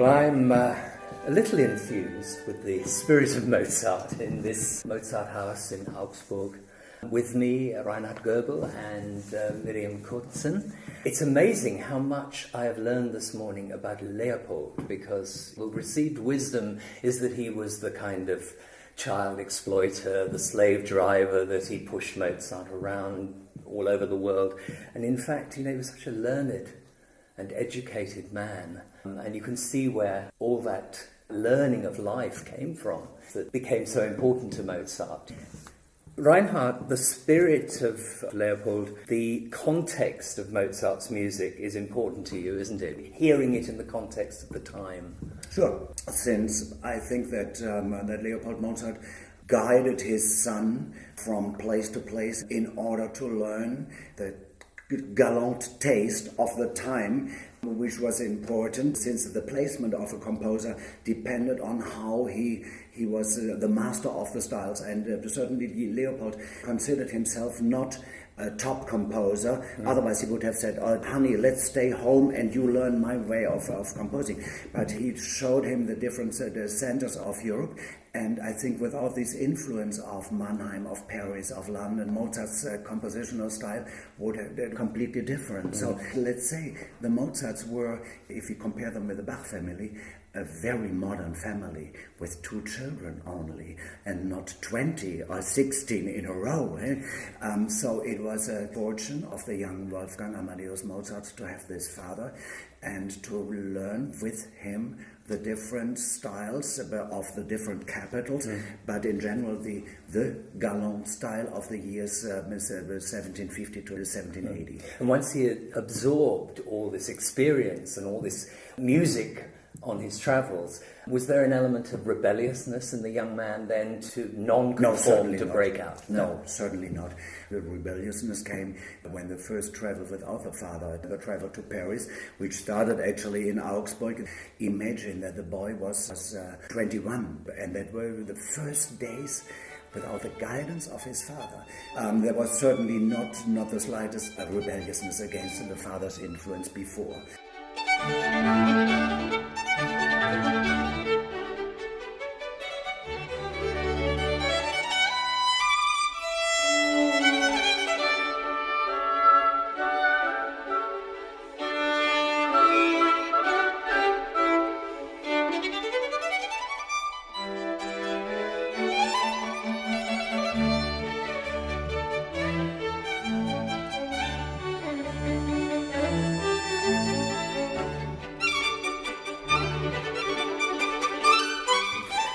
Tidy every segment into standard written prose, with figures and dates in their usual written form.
Well, I'm a little infused with the spirit of Mozart in this Mozart house in Augsburg. With me, Reinhard Goebel and Mirijam Contzen. It's amazing how much I have learned this morning about Leopold, because the received wisdom is that he was the kind of child exploiter, the slave driver, that he pushed Mozart around all over the world. And in fact, he was such a learned and educated man. And you can see where all that learning of life came from that became so important to Mozart. Reinhard, the spirit of Leopold, the context of Mozart's music is important to you, isn't it? Hearing it in the context of the time. Sure, since I think that Leopold Mozart guided his son from place to place in order to learn the gallant taste of the time, which was important since the placement of a composer depended on how he was the master of the styles. And certainly Leopold considered himself not a top composer. Otherwise he would have said, "Oh, honey, let's stay home and you learn my way of composing." But he showed him the different the centers of Europe. And I think without this influence of Mannheim, of Paris, of London, Mozart's compositional style would have been completely different. So let's say the Mozarts were, if you compare them with the Bach family, a very modern family with 2 children only, and not 20 or 16 in a row. So it was a fortune of the young Wolfgang Amadeus Mozart to have this father and to learn with him the different styles of the different capitals, but in general the galant style of the years 1750 to 1780. And once he had absorbed all this experience and all this music on his travels, was there an element of rebelliousness in the young man then to non-conform, to break out? No, certainly not. The rebelliousness came when the first travel without the father, the travel to Paris, which started actually in Augsburg. Imagine that the boy was 21, and that were the first days without the guidance of his father. There was certainly not the slightest rebelliousness against the father's influence before.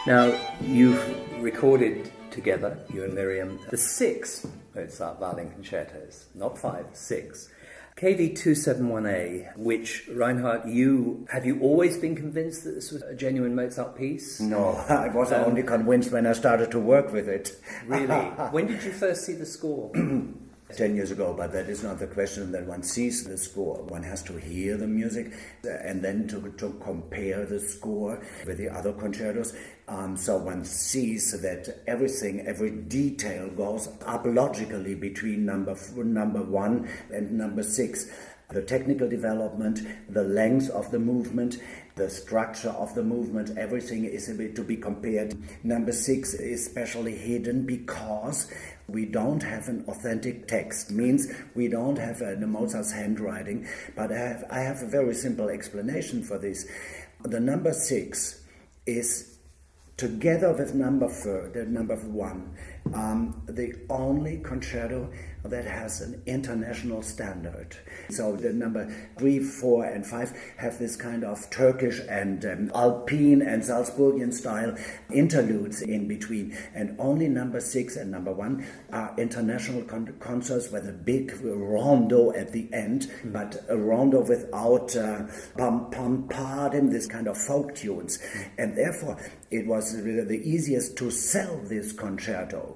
Now, you've recorded together, you and Mirijam, the 6 Mozart Violin Concertos, not 5, 6. KV 271A, which, Reinhard, have you always been convinced that this was a genuine Mozart piece? No, I was only convinced when I started to work with it. Really? When did you first see the score? 10 years ago, but that is not the question that one sees the score. One has to hear the music and then to compare the score with the other concertos. So one sees that every detail goes up logically between number 1 and number 6. The technical development, the length of the movement, the structure of the movement, everything is a bit to be compared. Number 6 is especially hidden because we don't have an authentic text, means we don't have Mozart's handwriting, but I have a very simple explanation for this. The number 6 is, together with number 1, the only concerto that has an international standard. So the number 3, 4, and 5 have this kind of Turkish and Alpine and Salzburgian style interludes in between, and only number 6 and number 1 are international concerts with a big rondo at the end, but a rondo without pam-pam-padim, this kind of folk tunes, and therefore it was the easiest to sell this concerto.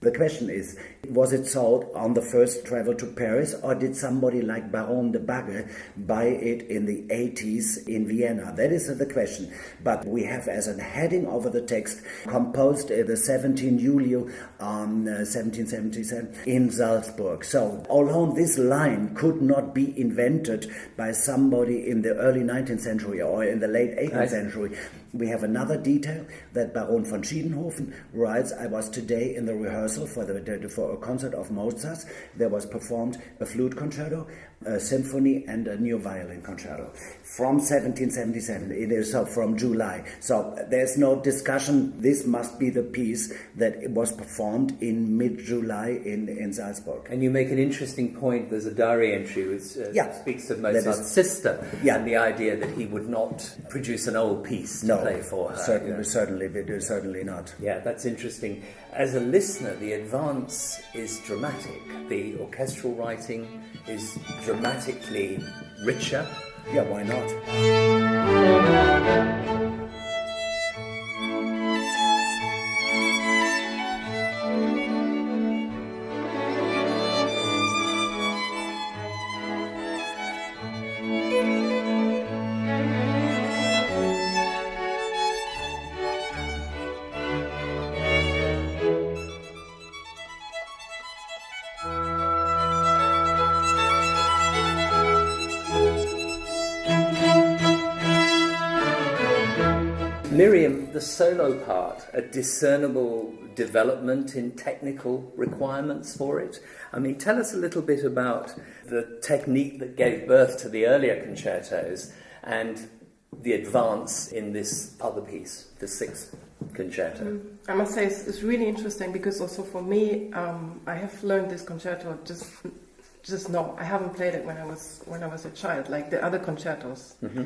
The question is, was it sold on the first travel to Paris, or did somebody like Baron de Bagge buy it in the 80s in Vienna? That is the question. But we have as a heading over the text, composed the 17 Julio 1777 in Salzburg. So although this line could not be invented by somebody in the early 19th century or in the late 18th century, we have another detail that Baron von Schiedenhofen writes, I was today in the rehearsal for a concert of Mozart's. There was performed a flute concerto, a symphony, and a new violin concerto from 1777. It is from July. So there's no discussion. This must be the piece that was performed in mid-July in Salzburg. And you make an interesting point. There's a diary entry which speaks of Mozart's sister and the idea that he would not produce an old piece to play for her. Certainly not. Yeah, that's interesting. As a listener, the advance is dramatic. The orchestral writing is dramatically richer. Yeah, why not? Mirijam, the solo part, a discernible development in technical requirements for it? I mean, tell us a little bit about the technique that gave birth to the earlier concertos and the advance in this other piece, the sixth concerto. I must say it's really interesting because also for me, I have learned this concerto just now. I haven't played it when I was a child, like the other concertos. Mm-hmm.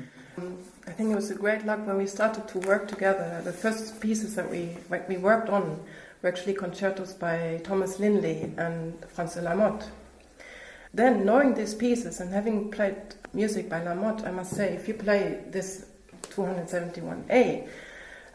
I think it was a great luck when we started to work together. The first pieces that we worked on were actually concertos by Thomas Linley and Franz de Lamotte. Then, knowing these pieces and having played music by Lamotte, I must say, if you play this 271A,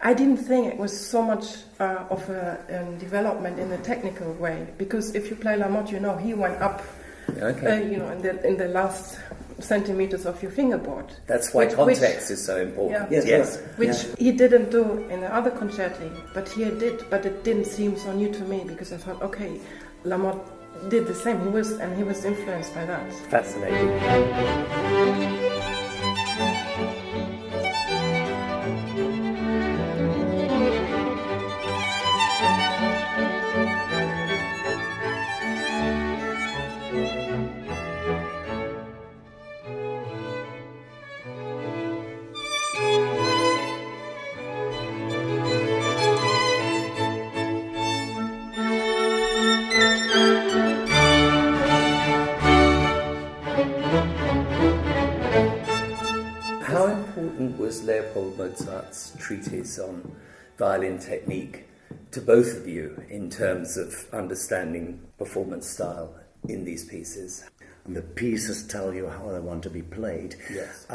I didn't think it was so much of a development in the technical way, because if you play Lamotte, you know he went up, in the last centimeters of your fingerboard. That's why context is so important. Yeah. Yes. Which he didn't do in the other concerti, but here did. But it didn't seem so new to me because I thought, okay, Lamotte did the same. He was influenced by that. Fascinating. How important was Leopold Mozart's treatise on violin technique to both of you in terms of understanding performance style in these pieces? The pieces tell you how they want to be played. Yes.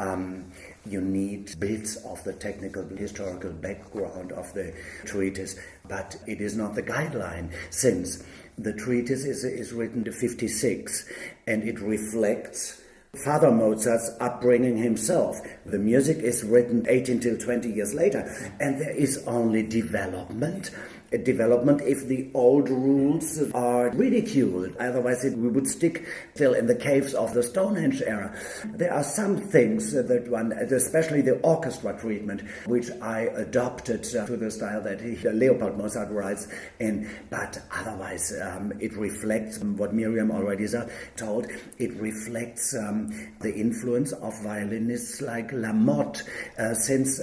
You need bits of the technical, historical background of the treatise, but it is not the guideline, since the treatise is written to 56 and it reflects Father Mozart's upbringing himself. The music is written 18 till 20 years later, and there is only development if the old rules are ridiculed. Otherwise we would stick still in the caves of the Stonehenge era. There are some things that one, especially the orchestra treatment, which I adopted to the style that Leopold Mozart writes in, but otherwise it reflects what Mirijam already told. It reflects the influence of violinists like Lamotte, since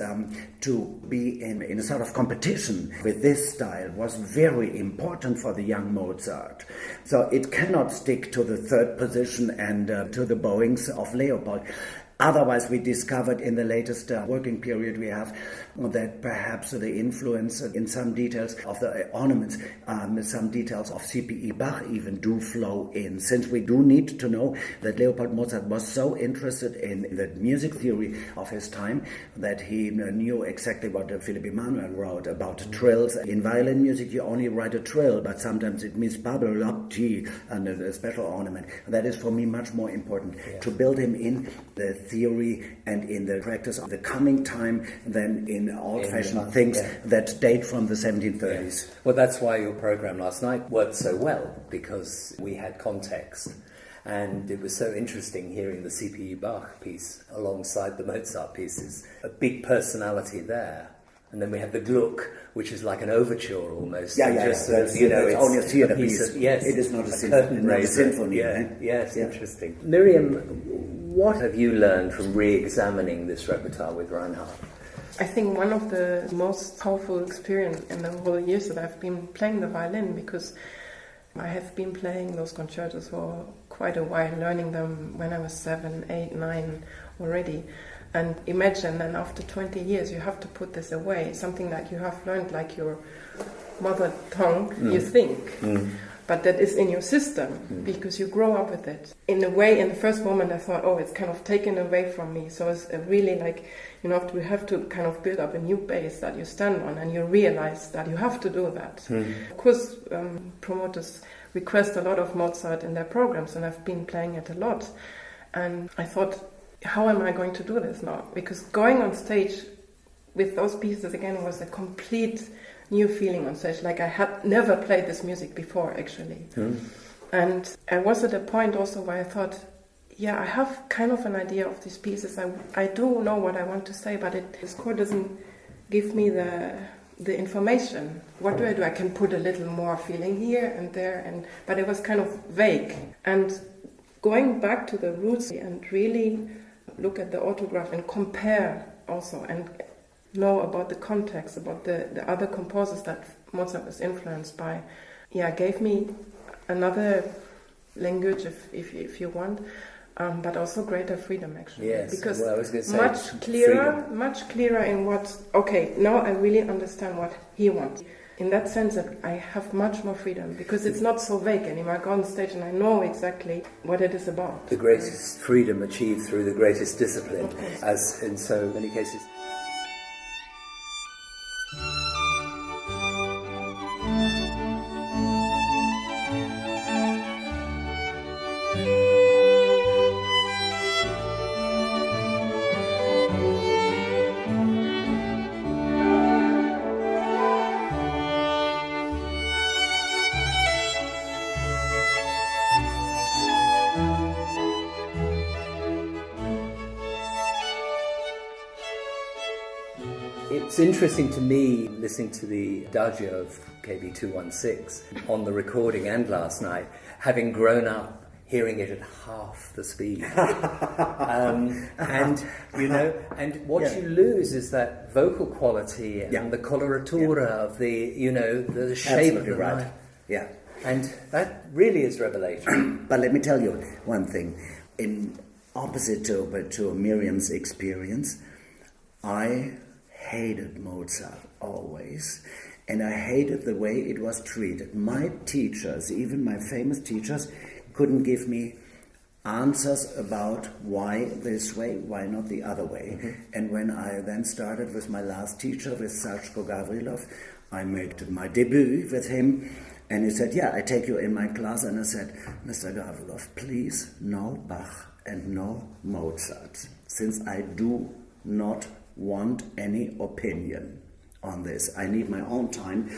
to be in a sort of competition with this style was very important for the young Mozart. So it cannot stick to the third position and to the bowings of Leopold. Otherwise, we discovered in the latest working period we have that perhaps the influence in some details of the ornaments, some details of C.P.E. Bach even do flow in. Since we do need to know that Leopold Mozart was so interested in the music theory of his time that he knew exactly what Philipp Emanuel wrote about trills. In violin music, you only write a trill, but sometimes it means bubble, up, G, and a special ornament. That is for me much more important, to build him in the theory and in the practice of the coming time than in old-fashioned things that date from the 1730s. Well, that's why your program last night worked so well, because we had context. And it was so interesting hearing the C.P.E. Bach piece alongside the Mozart pieces. A big personality there. And then we have the Gluck, which is like an overture almost. It's only a theatre piece. Yes. It is not a symphony. Yes, interesting. Miriam, what have you learned from re-examining this repertoire with Reinhard? I think one of the most powerful experience in the whole years that I've been playing the violin, because I have been playing those concertos for quite a while, learning them when I was 7, 8, 9 already. And imagine, and after 20 years you have to put this away, something that you have learned like your mother tongue, you think. But that is in your system, because you grow up with it. In a way, in the first moment I thought, it's kind of taken away from me. So it's really like, you have to kind of build up a new base that you stand on, and you realize that you have to do that. Of course, promoters request a lot of Mozart in their programs, and I've been playing it a lot. And I thought, how am I going to do this now? Because going on stage with those pieces again was a complete new feeling on stage. Like I had never played this music before, actually. And I was at a point also where I thought, I have kind of an idea of these pieces. I do know what I want to say, but the score doesn't give me the information. What do? I can put a little more feeling here and there, but it was kind of vague. And going back to the roots and really look at the autograph and compare also, and know about the context, about the other composers that Mozart was influenced by, gave me another language, if you want, but also greater freedom, actually. Yes, because well, I was going to say much clearer in what. Okay, now I really understand what he wants. In that sense, that I have much more freedom, because it's not so vague anymore. I go on stage and I know exactly what it is about. The greatest freedom achieved through the greatest discipline, as in so many cases. It's interesting to me, listening to the Adagio of KV 216 on the recording and last night, having grown up hearing it at half the speed. And what you lose is that vocal quality and the coloratura of the shape of the right. Yeah. And that really is revelation. But let me tell you one thing. In opposite to Miriam's experience, I hated Mozart always, and I hated the way it was treated. My teachers, even my famous teachers, couldn't give me answers about why this way, why not the other way. And when I then started with my last teacher, with Sashko Gavrilov, I made my debut with him, and he said, I take you in my class. And I said, Mr. Gavrilov, please, no Bach and no Mozart, since I do not want any opinion on this. I need my own time.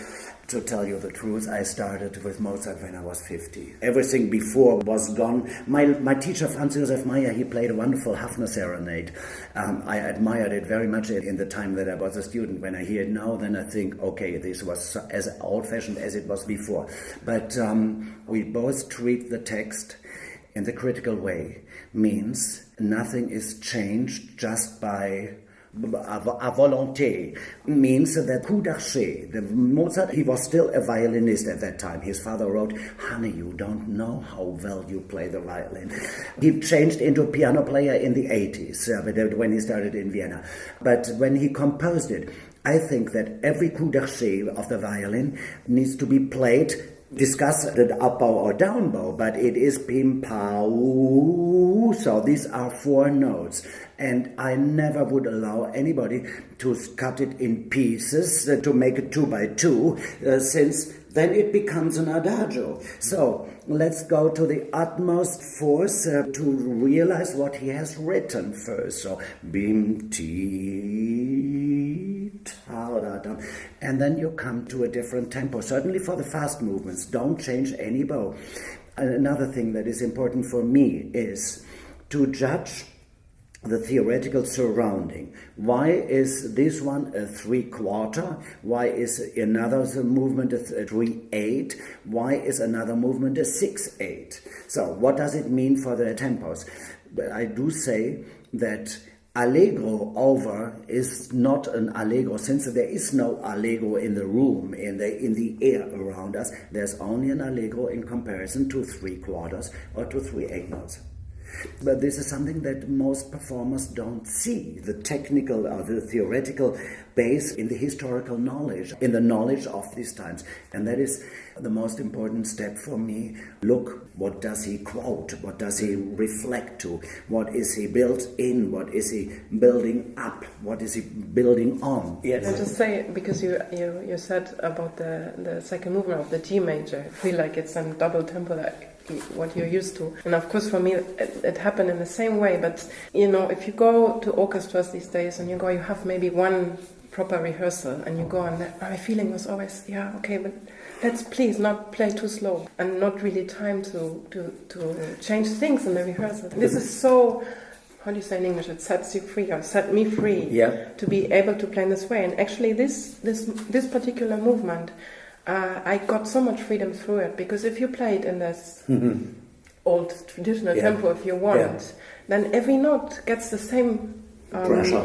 To tell you the truth, I started with Mozart when I was 50. Everything before was gone. My teacher, Franz Josef Meyer, he played a wonderful Hafner serenade. I admired it very much in the time that I was a student. When I hear it now, then I think, okay, this was as old-fashioned as it was before. But we both treat the text in the critical way. Means nothing is changed just by à volonté, means that coup d'archet. Mozart, he was still a violinist at that time. His father wrote, "Honey, you don't know how well you play the violin." He changed into a piano player in the 80s, when he started in Vienna. But when he composed it, I think that every coup d'archet of the violin needs to be played, discuss the up bow or down bow, but it is pim pow. So these are 4 notes, and I never would allow anybody to cut it in pieces to make it 2 by 2, since then it becomes an adagio. So let's go to the utmost force to realize what he has written first. So bim ti ta da da, and then you come to a different tempo. Certainly for the fast movements, don't change any bow. Another thing that is important for me is to judge the theoretical surrounding. Why is this one a 3/4? Why is another movement a 3/8? Why is another movement a 6/8? So what does it mean for the tempos? I do say that allegro over is not an allegro, since there is no allegro in the room, in the air around us. There's only an allegro in comparison to 3/4 or to 3/8 notes. But this is something that most performers don't see, the technical or the theoretical base in the historical knowledge, in the knowledge of these times. And that is the most important step for me. Look, what does he quote? What does he reflect to? What is he built in? What is he building up? What is he building on? Yes. I just say, because you said about the second movement of the G major, I feel like it's a double tempo, like what you're used to. And of course for me it happened in the same way, but if you go to orchestras these days and you have maybe one proper rehearsal and you go and my feeling was always, but let's please not play too slow and not really time to change things in the rehearsal. This is so, how do you say in English, it sets you free, or set me free, to be able to play in this way. And actually this particular movement, I got so much freedom through it, because if you play it in this old traditional tempo, if you want, then every note gets the same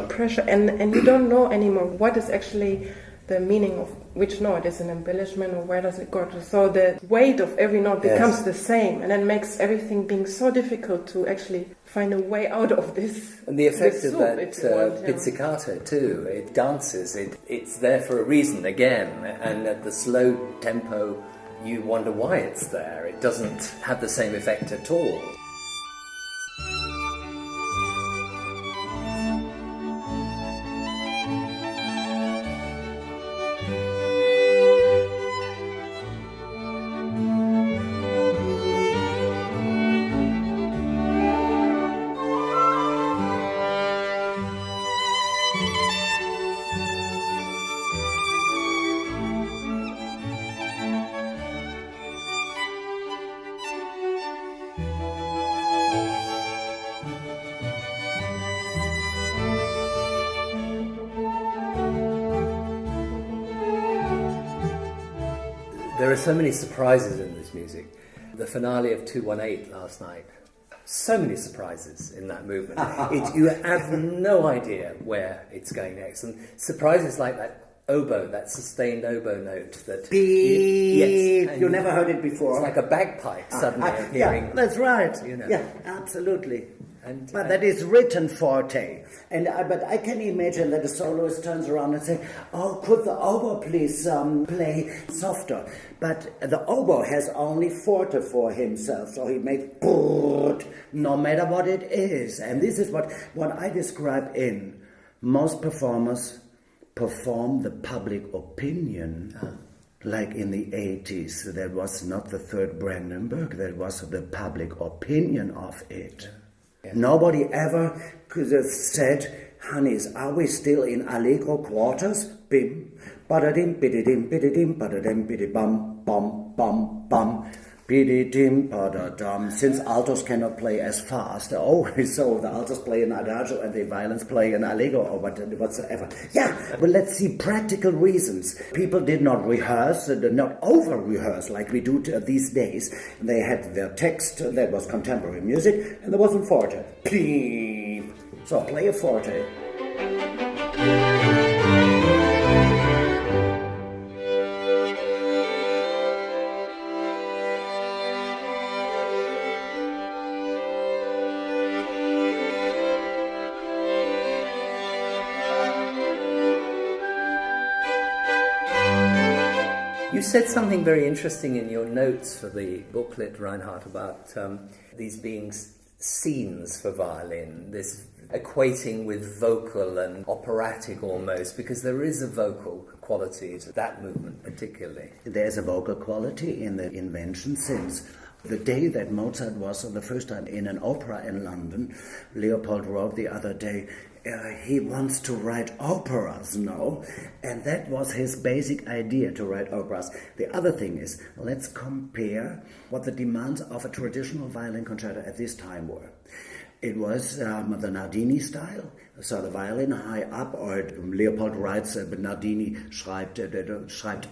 pressure, and you don't know anymore what is actually the meaning of which note. Is an embellishment, or where does it go to? So the weight of every note becomes the same, and it makes everything being so difficult to actually find a way out of this. And the effect of that pizzicato too, it dances, it's there for a reason again, and at the slow tempo you wonder why it's there. It doesn't have the same effect at all. There are so many surprises in this music. The finale of 218 last night, so many surprises in that movement. You have no idea where it's going next. And surprises like that oboe, that sustained oboe note that... Beep! You never heard it before. It's like a bagpipe suddenly appearing. Yeah, that's right. Yeah, absolutely. But that is written forte. But I can imagine that the soloist turns around and says, "Oh, could the oboe please play softer?" But the oboe has only forte for himself, so he makes no matter what it is. And this is what I describe in most performers perform the public opinion. Like in the 80s, that was not the third Brandenburg, that was the public opinion of it. Yeah. Nobody ever could have said, "Honeys, are we still in allegro quarters?" Bim, badadim, bididim, bididim, badadim, bidibum, bum, bum, bum, bididim, badadum. Since altos cannot play as fast, so the altos play an adagio and the violins play an allegro or whatsoever. Yeah, but let's see practical reasons. People did not rehearse, did not over-rehearse like we do these days. They had their text, that was contemporary music, and there wasn't forte. Please. So play a forte. You said something very interesting in your notes for the booklet, Reinhard, about these being scenes for violin, this equating with vocal and operatic almost, because there is a vocal quality to that movement particularly. There's a vocal quality in the invention since the day that Mozart was the first time in an opera in London. Leopold wrote the other day, he wants to write operas now, and that was his basic idea, to write operas. The other thing is, let's compare what the demands of a traditional violin concerto at this time were. It was the Nardini style, so the violin high up, or Leopold writes, Nardini schreibt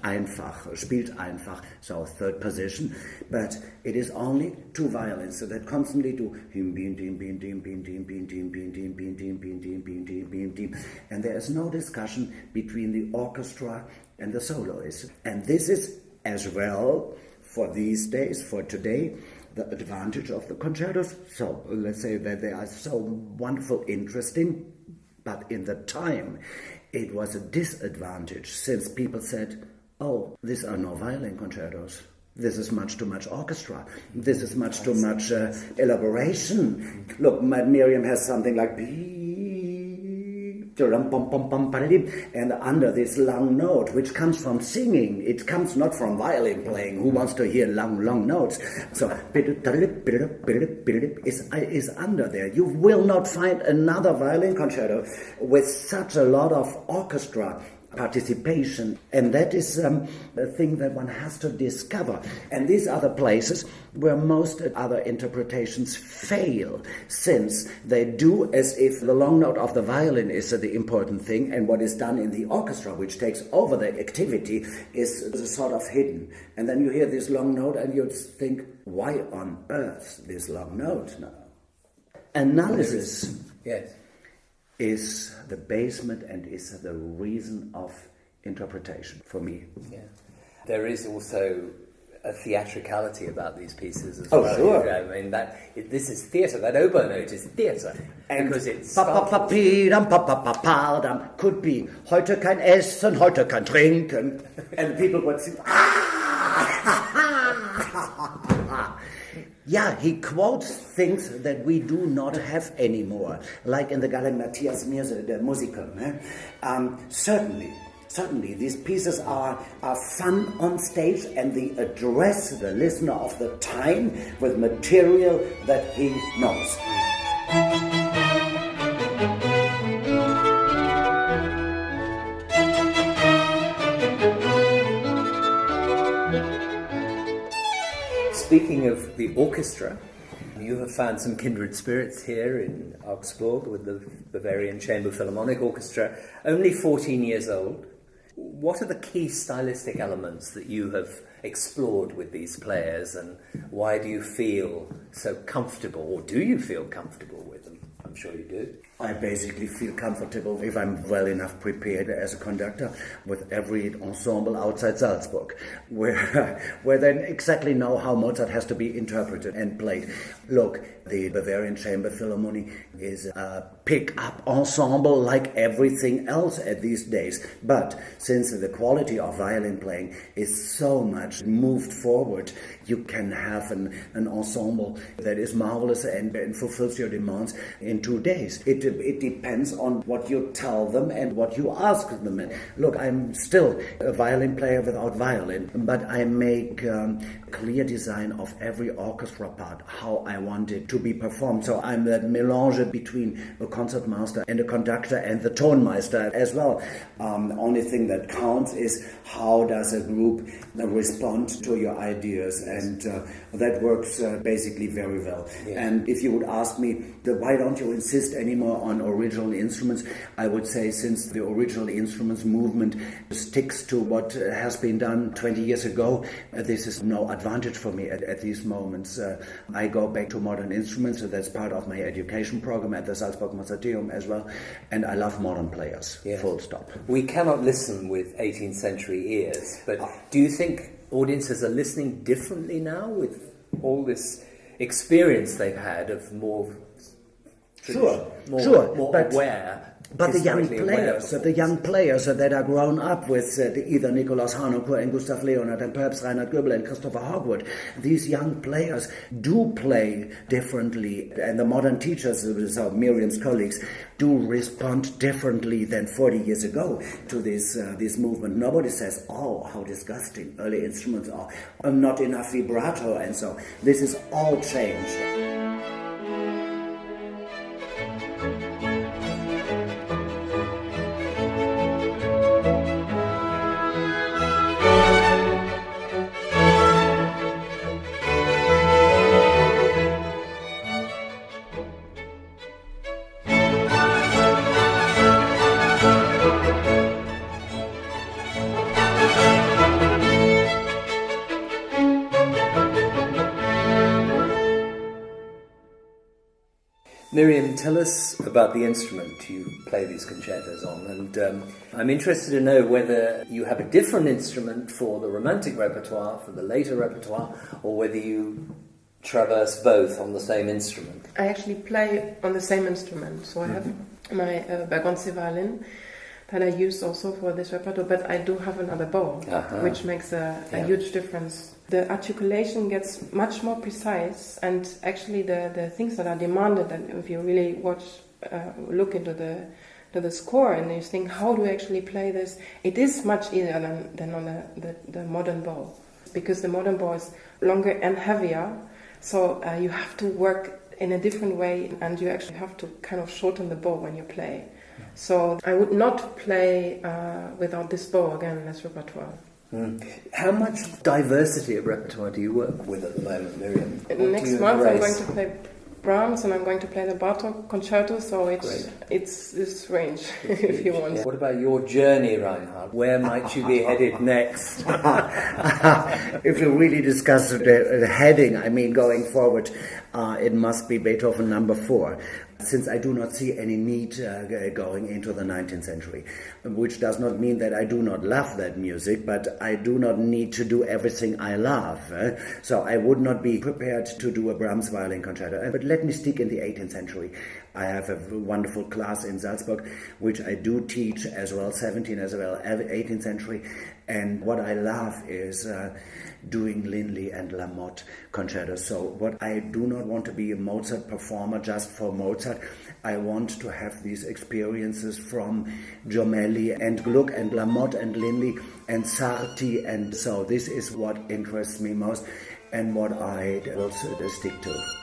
einfach, spielt einfach, so third position, but it is only two violins, so that constantly do him, beam, dim, beam, dim, beam, dim, beam, dim, beam, dim, beam, dim, beam, dim, beam, dim, beam, dim, and there is no discussion between the orchestra and the soloist. And this is as well, for these days, for today, the advantage of the concertos. So let's say that they are so wonderful, interesting, but in the time it was a disadvantage, since people said, oh, these are no violin concertos. This is much too much orchestra. This is much too much elaboration. Look, Miriam has something like and under this long note, which comes from singing, it comes not from violin playing. Who wants to hear long notes? So is under there. You will not find another violin concerto with such a lot of orchestra participation, and that is a thing that one has to discover. And these are the places where most other interpretations fail, since they do as if the long note of the violin is the important thing, and what is done in the orchestra, which takes over the activity, is sort of hidden. And then you hear this long note and you think, why on earth this long note now? Analysis. Yes. Is the basement and is the reason of interpretation for me. Yeah. There is also a theatricality about these pieces as well. Oh, sure. I mean, this is theatre. That oboe note is theatre. And because it's could be heute kein Essen, heute kein Trinken. And people would sing, yeah, he quotes things that we do not have anymore, like in the Gallen Matthias music, the musical. Certainly, these pieces are fun on stage, and they address the listener of the time with material that he knows. Speaking of the orchestra, you have found some kindred spirits here in Augsburg with the Bavarian Chamber Philharmonic Orchestra, only 14 years old. What are the key stylistic elements that you have explored with these players, and why do you feel so comfortable, or do you feel comfortable with them? I'm sure you do. I basically feel comfortable if I'm well enough prepared as a conductor with every ensemble outside Salzburg, where they exactly know how Mozart has to be interpreted and played. Look, the Bavarian Chamber Philharmonie is a pick-up ensemble like everything else at these days. But since the quality of violin playing is so much moved forward, you can have an ensemble that is marvelous and fulfills your demands in 2 days. It depends on what you tell them and what you ask them. And look, I'm still a violin player without violin, but I make clear design of every orchestra part, how I want it to be performed. So I'm that melange between a concertmaster and a conductor and the tonmeister as well. Only thing that counts is how does a group respond to your ideas, and that works basically very well. Yeah. And if you would ask me, why don't you insist anymore on original instruments, I would say, since the original instruments movement sticks to what has been done 20 years ago, this is no advantage for me at these moments. I go back to modern instruments, so that's part of my education program at the Salzburg Mozarteum as well, and I love modern players, yes. Full stop. We cannot listen with 18th century ears, but do you think audiences are listening differently now with all this experience they've had of more Sure, more but aware But the young historically players that are grown up with either Nikolaus Harnoncourt and Gustav Leonhardt and perhaps Reinhard Goebel and Christopher Hogwood, these young players do play differently, and the modern teachers, so Miriam's colleagues, do respond differently than 40 years ago to this movement. Nobody says, "Oh, how disgusting! Early instruments are not enough vibrato," and so this is all changed. Miriam, tell us about the instrument you play these concertos on, and I'm interested to know whether you have a different instrument for the Romantic repertoire, for the later repertoire, or whether you traverse both on the same instrument. I actually play on the same instrument, so I have my Bayerische violin that I use also for this repertoire, but I do have another bow, which makes a huge difference. The articulation gets much more precise, and actually the things that are demanded, and if you really look into the score and you think, how do I actually play this, it is much easier than on the modern bow, because the modern bow is longer and heavier, so you have to work in a different way, and you actually have to kind of shorten the bow when you play. So I would not play without this bow again in this repertoire. How much diversity of repertoire do you work with at the moment, Miriam? Next month I'm going to play Brahms and I'm going to play the Bartók concerto, so it's this range if you want. What about your journey, Reinhard? Where might you be headed next? If you really discuss the heading, I mean going forward, it must be Beethoven number 4. Since I do not see any need going into the 19th century, which does not mean that I do not love that music, but I do not need to do everything I love. So I would not be prepared to do a Brahms violin concerto. But let me stick in the 18th century. I have a wonderful class in Salzburg, which I do teach as well, 17th as well, 18th century. And what I love is doing Linley and Lamotte concertos. So what I do not want to be a Mozart performer just for Mozart. I want to have these experiences from Jomelli and Gluck and Lamotte and Linley and Sarti, and so this is what interests me most and what I will stick to.